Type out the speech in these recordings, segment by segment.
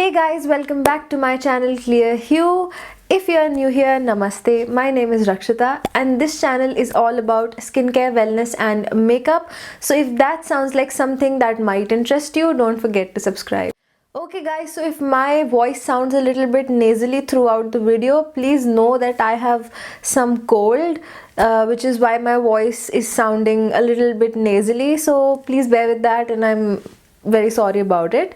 Hey guys, welcome back to my channel ClearHue. If you are new here, namaste. My name is Rakshita and this channel is all about skincare, wellness and makeup. So if that sounds like something that might interest you, don't forget to subscribe. Okay guys, so if my voice sounds a little bit nasally throughout the video, please know that I have some cold, which is why my voice is sounding a little bit nasally. So please bear with that and I'm very sorry about it.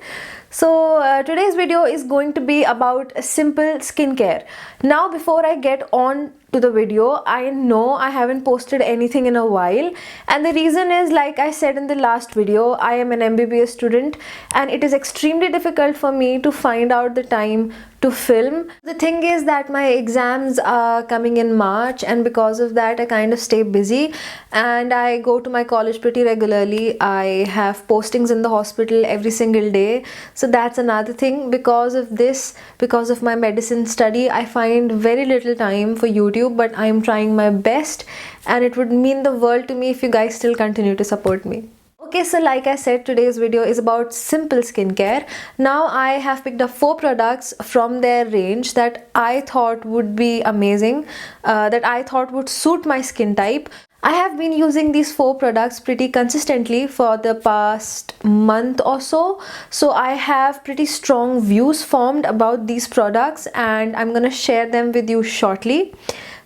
So today's video is going to be about simple skincare. Now before I get on to the video, I know I haven't posted anything in a while, and the reason is, like I said in the last video, I am an MBBS student and it is extremely difficult for me to find out the time to film. The thing is that my exams are coming in March, and because of that I kind of stay busy and I go to my college pretty regularly. I have postings in the hospital every single day, so that's another thing. Because of my medicine study, I find very little time for YouTube, but I'm trying my best and it would mean the world to me if you guys still continue to support me. Okay, so like I said, today's video is about simple skincare. Now I have picked up 4 products from their range that I thought would be amazing, that I thought would suit my skin type. I have been using these 4 products pretty consistently for the past month or so. So I have pretty strong views formed about these products and I'm gonna share them with you shortly.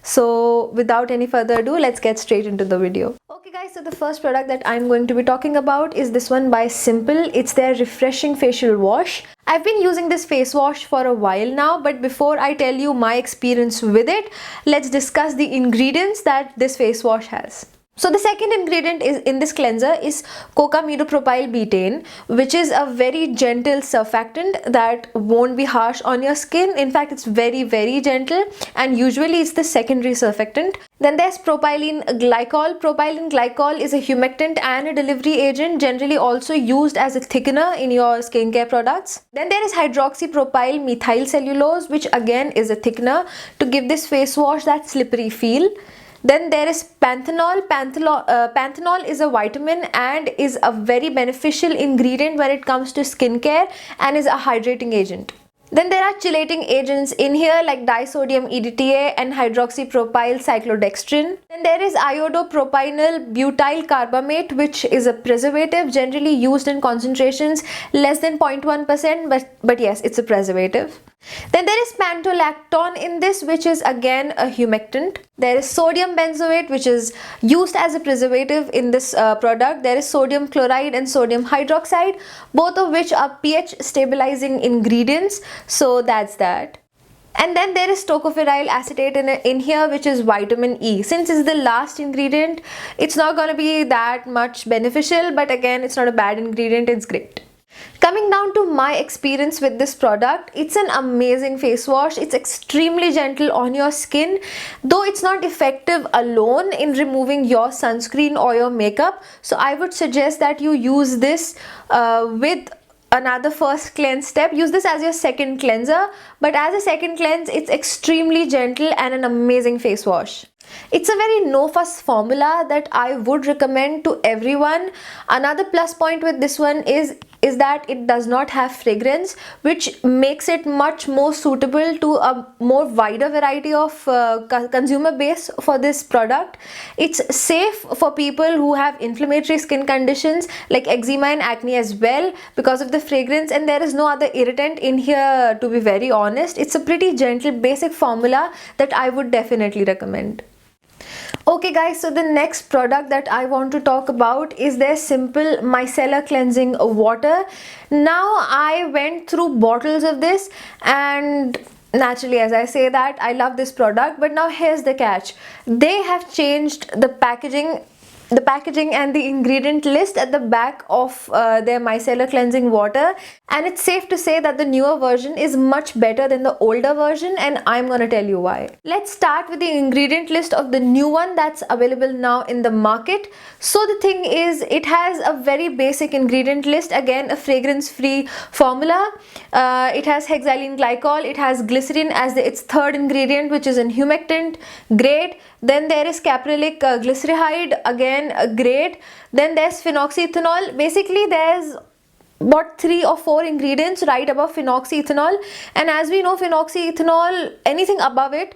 So without any further ado, let's get straight into the video. Okay guys, so the first product that I'm going to be talking about is this one by Simple. It's their refreshing facial wash. I've been using this face wash for a while now, but before I tell you my experience with it, let's discuss the ingredients that this face wash has. So the second ingredient is in this cleanser is cocamidopropyl betaine, which is a very gentle surfactant that won't be harsh on your skin. In fact, it's very gentle and usually it's the secondary surfactant. Then there's propylene glycol. Propylene glycol is a humectant and a delivery agent, generally also used as a thickener in your skincare products. Then there is hydroxypropyl methyl cellulose, which again is a thickener to give this face wash that slippery feel. Then there is panthenol. Panthenol is a vitamin and is a very beneficial ingredient when it comes to skincare and is a hydrating agent. Then there are chelating agents in here like disodium EDTA and hydroxypropyl cyclodextrin. Then there is iodopropionyl butyl carbamate, which is a preservative generally used in concentrations less than 0.1%, but yes, it's a preservative. Then there is pantolactone in this, which is again a humectant. There is sodium benzoate, which is used as a preservative in this product. There is sodium chloride and sodium hydroxide, both of which are pH stabilizing ingredients. So that's that. And then there is tocopherol acetate in here, which is vitamin E. Since it's the last ingredient, it's not going to be that much beneficial, but again, it's not a bad ingredient, it's great. Coming down to my experience with this product, it's an amazing face wash. It's extremely gentle on your skin, though it's not effective alone in removing your sunscreen or your makeup. So I would suggest that you use this with another first cleanse step. Use this as your second cleanser, but as a second cleanse, it's extremely gentle and an amazing face wash. It's a very no-fuss formula that I would recommend to everyone. Another plus point with this one is that it does not have fragrance, which makes it much more suitable to a more wider variety of consumer base for this product. It's safe for people who have inflammatory skin conditions like eczema and acne as well because of the fragrance, and there is no other irritant in here, to be very honest. It's a pretty gentle basic formula that I would definitely recommend. Okay guys, so the next product that I want to talk about is their Simple Micellar cleansing water. Now I went through bottles of this and naturally, as I say that, I love this product, but now here's the catch. They have changed the packaging and the ingredient list at the back of their micellar cleansing water, and it's safe to say that the newer version is much better than the older version, and I'm gonna tell you why. Let's start with the ingredient list of the new one that's available now in the market. So the thing is, it has a very basic ingredient list, again a fragrance-free formula. It has hexylene glycol, it has glycerin as its third ingredient, which is a humectant, great. Then there is caprylic glyceride, again great. Then there's phenoxyethanol. Basically there's about 3 or 4 ingredients right above phenoxyethanol, and as we know, phenoxyethanol, anything above it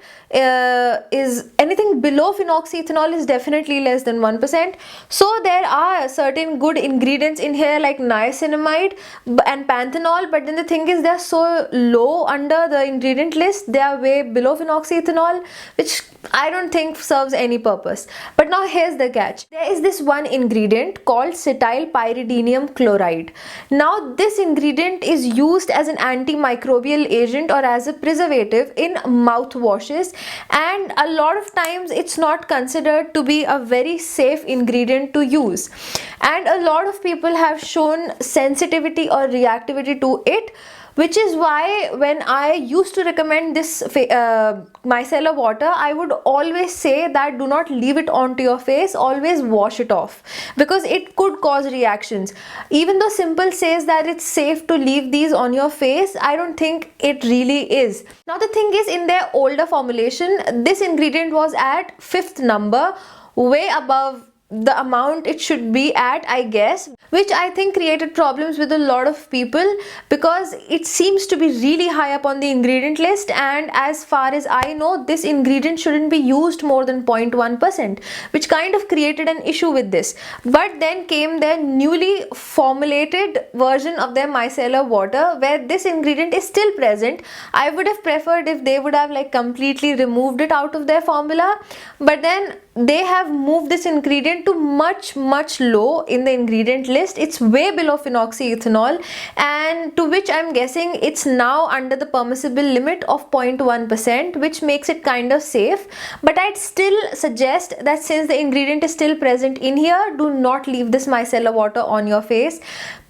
is anything below phenoxyethanol is definitely less than 1%. So there are certain good ingredients in here like niacinamide and panthenol, but then the thing is they're so low under the ingredient list, they are way below phenoxyethanol, which I don't think serves any purpose. But now here's the catch. There is this one ingredient called cetyl pyridinium chloride. Now this ingredient is used as an antimicrobial agent or as a preservative in mouthwashes, and a lot of times it's not considered to be a very safe ingredient to use, and a lot of people have shown sensitivity or reactivity to it, which is why when I used to recommend this micellar water, I would always say that do not leave it onto your face, always wash it off, because it could cause reactions. Even though Simple says that it's safe to leave these on your face, I don't think it really is. Now the thing is, in their older formulation, this ingredient was at 5th number, way above the amount it should be at, I guess, which I think created problems with a lot of people because it seems to be really high up on the ingredient list, and as far as I know, this ingredient shouldn't be used more than 0.1%, which kind of created an issue with this. But then came their newly formulated version of their micellar water where this ingredient is still present. I would have preferred if they would have like completely removed it out of their formula, but then they have moved this ingredient to much low in the ingredient list. It's way below phenoxyethanol, and to which I'm guessing it's now under the permissible limit of 0.1%, which makes it kind of safe. But I'd still suggest that since the ingredient is still present in here, do not leave this micellar water on your face.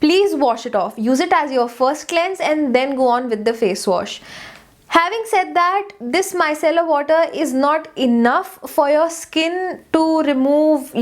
Please wash it off. Use it as your first cleanse and then go on with the face wash. Having said that, this micellar water is not enough for your skin to remove,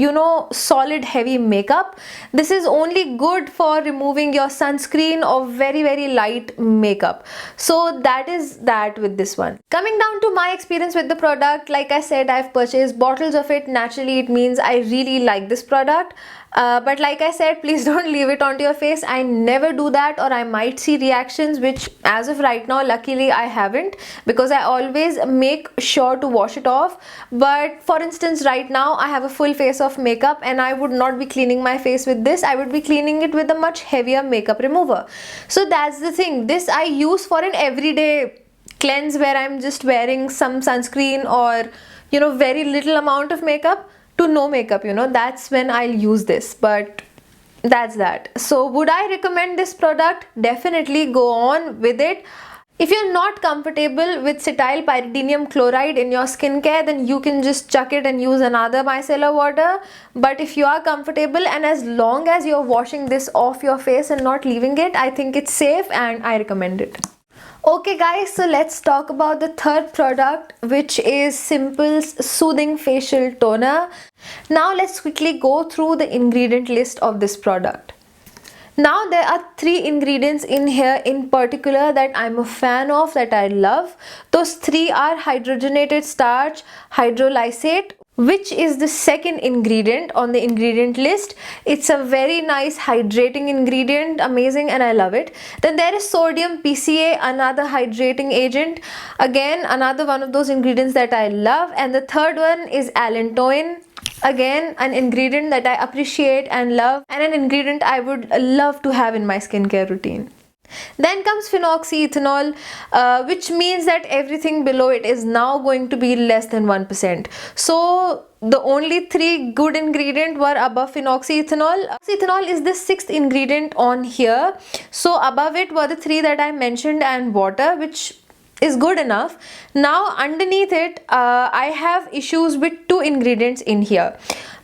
solid heavy makeup. This is only good for removing your sunscreen or very light makeup. So that is that with this one. Coming down to my experience with the product, like I said, I've purchased bottles of it. Naturally, it means I really like this product. But like I said, please don't leave it onto your face. I never do that, or I might see reactions, which as of right now, luckily I haven't, because I always make sure to wash it off. But for instance, right now I have a full face of makeup and I would not be cleaning my face with this. I would be cleaning it with a much heavier makeup remover. So that's the thing. This I use for an everyday cleanse where I'm just wearing some sunscreen or very little amount of makeup to no makeup, that's when I'll use this. But that's that. So would I recommend this product? Definitely go on with it. If you're not comfortable with cetyl pyridinium chloride in your skincare, then you can just chuck it and use another micellar water. But if you are comfortable, and as long as you're washing this off your face and not leaving it, I think it's safe and I recommend it. Okay guys, so let's talk about the third product, which is Simple's Soothing Facial Toner. Now let's quickly go through the ingredient list of this product. Now there are 3 ingredients in here in particular that I'm a fan of, that I love. Those 3 are hydrogenated starch, hydrolysate, which is the second ingredient on the ingredient list. It's a very nice hydrating ingredient, amazing, and I love it. Then there is sodium PCA, another hydrating agent, again another one of those ingredients that I love. And the third one is allantoin, again an ingredient that I appreciate and love, and an ingredient I would love to have in my skincare routine. Then comes phenoxyethanol, which means that everything below it is now going to be less than 1%. So the only 3 good ingredients were above phenoxyethanol. Phenoxyethanol is the 6th ingredient on here. So above it were the 3 that I mentioned and water, which is good enough. Now underneath it, I have issues with 2 ingredients in here.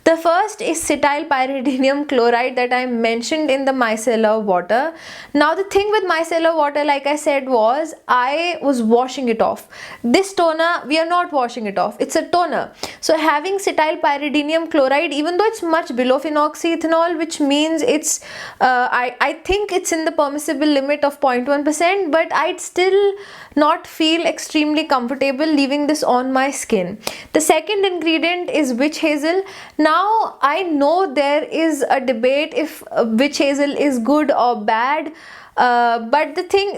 The first is cetyl pyridinium chloride that I mentioned in the micellar water. Now the thing with micellar water, like I said, was I was washing it off. This toner, we are not washing it off. It's a toner. So having cetyl pyridinium chloride, even though it's much below phenoxyethanol, which means it's, I think it's in the permissible limit of 0.1%, but I'd still not feel extremely comfortable leaving this on my skin. The second ingredient is witch hazel. Now Now I know there is a debate if witch hazel is good or bad. But the thing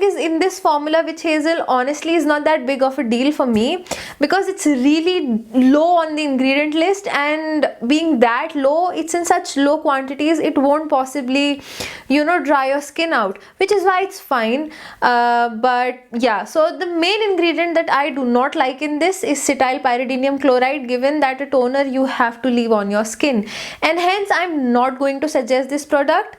is, in this formula, witch hazel honestly is not that big of a deal for me, because it's really low on the ingredient list, and being that low, it's in such low quantities, it won't possibly, you know, dry your skin out, which is why it's fine. But yeah, so the main ingredient that I do not like in this is cetyl pyridinium chloride, given that a toner you have to leave on your skin, and hence I'm not going to suggest this product.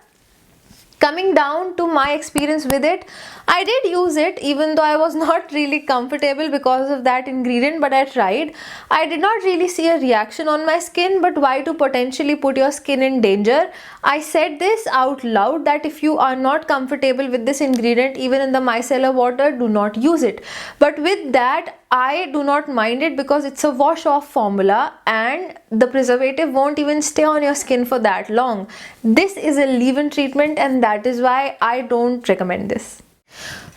Coming down to my experience with it, I did use it, even though I was not really comfortable because of that ingredient, but I tried. I did not really see a reaction on my skin, but why to potentially put your skin in danger? I said this out loud, that if you are not comfortable with this ingredient, even in the micellar water, do not use it. But with that, I do not mind it, because it's a wash off formula and the preservative won't even stay on your skin for that long. This is a leave-in treatment, and that is why I don't recommend this.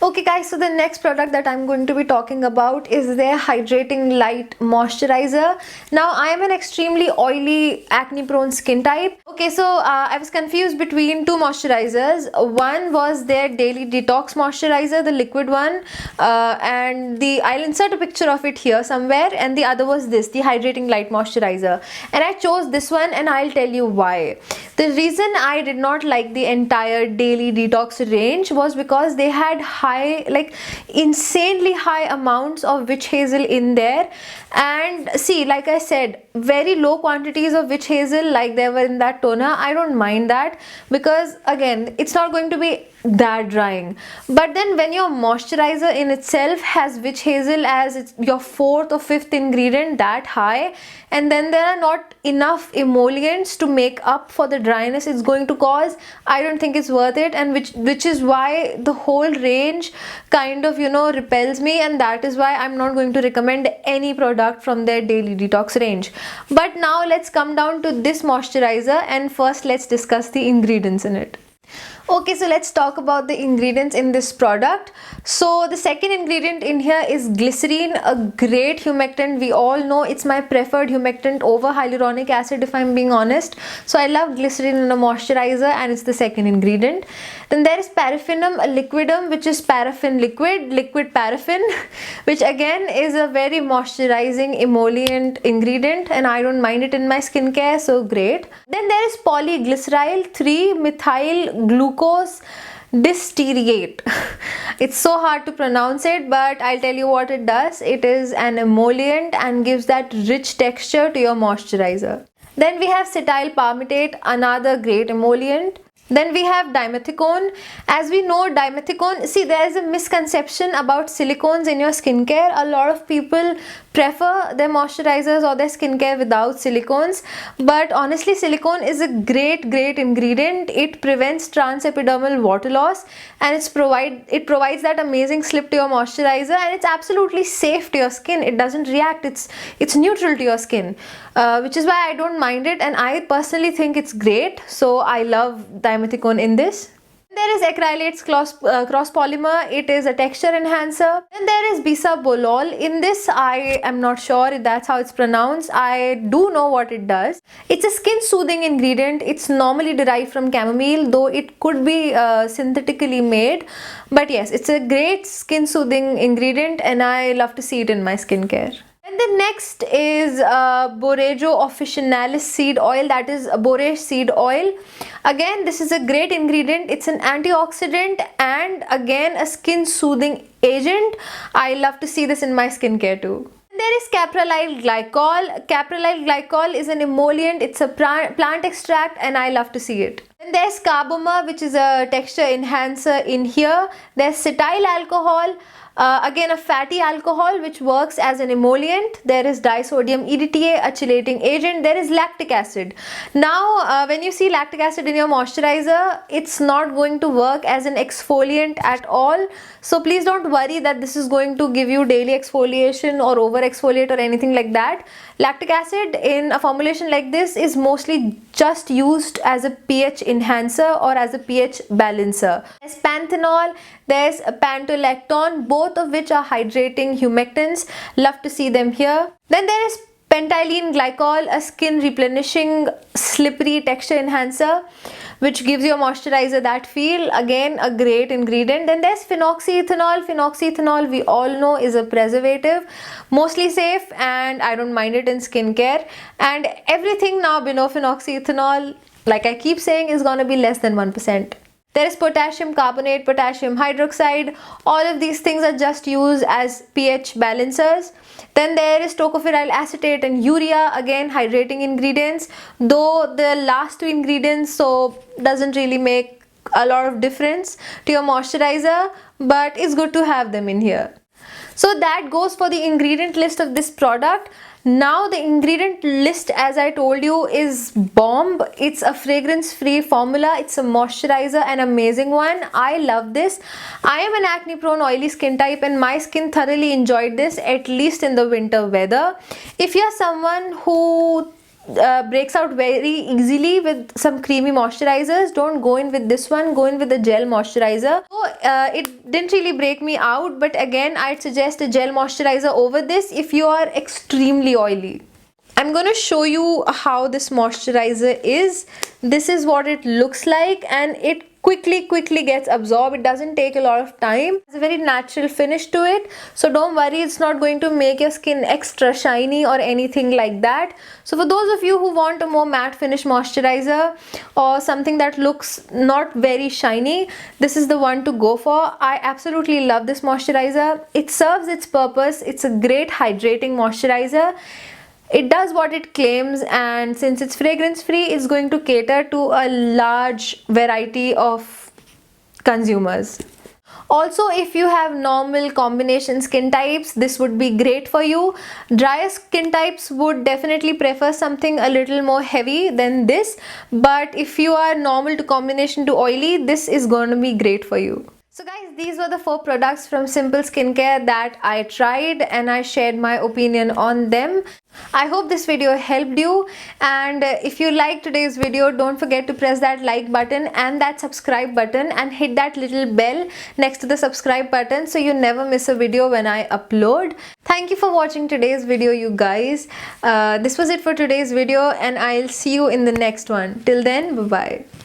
Okay guys, so the next product that I'm going to be talking about is their Hydrating Light Moisturizer. Now I am an extremely oily, acne prone skin type. Okay, so I was confused between two moisturizers. One was their Daily Detox Moisturizer, the liquid one, and I'll insert a picture of it here somewhere, and the other was this, the Hydrating Light Moisturizer, and I chose this one, and I'll tell you why. The reason I did not like the entire Daily Detox range was because they had like insanely high amounts of witch hazel in there, and see, like I said, very low quantities of witch hazel like there were in that toner. I don't mind that, because again, it's not going to be that drying. But then when your moisturizer in itself has witch hazel as it's your fourth or fifth ingredient that high, and then there are not enough emollients to make up for the dryness it's going to cause, I don't think it's worth it, and which is why the whole range kind of, you know, repels me, and that is why I'm not going to recommend any product from their Daily Detox range. But now let's come down to this moisturizer, and first let's discuss the ingredients in it. Okay, so let's talk about the ingredients in this product. So the second ingredient in here is glycerine, a great humectant. We all know it's my preferred humectant over hyaluronic acid, if I'm being honest. So I love glycerine in a moisturizer, and it's the second ingredient. Then there is paraffinum, a liquidum, which is paraffin liquid paraffin, which again is a very moisturizing emollient ingredient, and I don't mind it in my skincare, so great. Then there is polyglyceryl 3-methyl glucose distearate. It's so hard to pronounce it, but I'll tell you what it does. It is an emollient and gives that rich texture to your moisturizer. Then we have cetyl palmitate, another great emollient. Then we have dimethicone. As we know, dimethicone, see, there is a misconception about silicones in your skincare. A lot of people prefer their moisturizers or their skincare without silicones, but honestly, silicone is a great ingredient. It prevents transepidermal water loss, and it provides that amazing slip to your moisturizer, and it's absolutely safe to your skin. It doesn't react, it's neutral to your skin, which is why I don't mind it, and I personally think it's great. So I love dimethicone in this. There is acrylates cross polymer. It is a texture enhancer. Then there is bisabolol. In this, I am not sure if that's how it's pronounced. I do know what it does. It's a skin soothing ingredient. It's normally derived from chamomile, though it could be synthetically made. But yes, it's a great skin soothing ingredient, and I love to see it in my skincare. And the next is Borejo officinalis seed oil, that is borage seed oil. Again, this is a great ingredient. It's an antioxidant and again a skin soothing agent. I love to see this in my skincare too. There is caprolide glycol. Caprolide glycol is an emollient. It's a plant extract, and I love to see it. Then there's carbomer, which is a texture enhancer in here. There's cetyl alcohol. Again, a fatty alcohol which works as an emollient. There is disodium EDTA, a chelating agent. There is lactic acid. Now, when you see lactic acid in your moisturizer, it's not going to work as an exfoliant at all. So please don't worry that this is going to give you daily exfoliation or over exfoliate or anything like that. Lactic acid in a formulation like this is mostly just used as a pH enhancer or as a pH balancer. There's panthenol, there's pantolactone, both of which are hydrating humectants. Love to see them here. Then there is pentylene glycol, a skin replenishing slippery texture enhancer which gives your moisturizer that feel. Again, a great ingredient. Then there's phenoxyethanol. Phenoxyethanol, we all know, is a preservative, mostly safe, and I don't mind it in skincare. And everything now below phenoxyethanol, like I keep saying, is gonna be less than 1%. There is potassium carbonate, potassium hydroxide. All of these things are just used as pH balancers. Then there is tocopherol acetate and urea, again hydrating ingredients, though the last two ingredients doesn't really make a lot of difference to your moisturizer, but it's good to have them in here. So that goes for the ingredient list of this product. Now the ingredient list, as I told you, is bomb. It's a fragrance free formula. It's a moisturizer, an amazing one. I love this. I am an acne prone oily skin type and my skin thoroughly enjoyed this, at least in the winter weather. If you're someone who breaks out very easily with some creamy moisturizers, don't go in with this one, go in with the gel moisturizer. So it didn't really break me out, but again I'd suggest a gel moisturizer over this if you are extremely oily. I'm going to show you how this moisturizer is. This is what it looks like, and it quickly gets absorbed. It doesn't take a lot of time. It's a very natural finish to it, so don't worry, it's not going to make your skin extra shiny or anything like that. So for those of you who want a more matte finish moisturizer or something that looks not very shiny, this is the one to go for. I absolutely love this moisturizer. It serves its purpose. It's a great hydrating moisturizer. It does what it claims, and since it's fragrance free, it's going to cater to a large variety of consumers. Also, if you have normal combination skin types, this would be great for you. Drier skin types would definitely prefer something a little more heavy than this, but if you are normal to combination to oily, this is going to be great for you. So guys, these were the 4 products from Simple Skincare that I tried and I shared my opinion on them. I hope this video helped you, and if you liked today's video, don't forget to press that like button and that subscribe button and hit that little bell next to the subscribe button so you never miss a video when I upload. Thank you for watching today's video, you guys. This was it for today's video, and I'll see you in the next one. Till then, bye bye.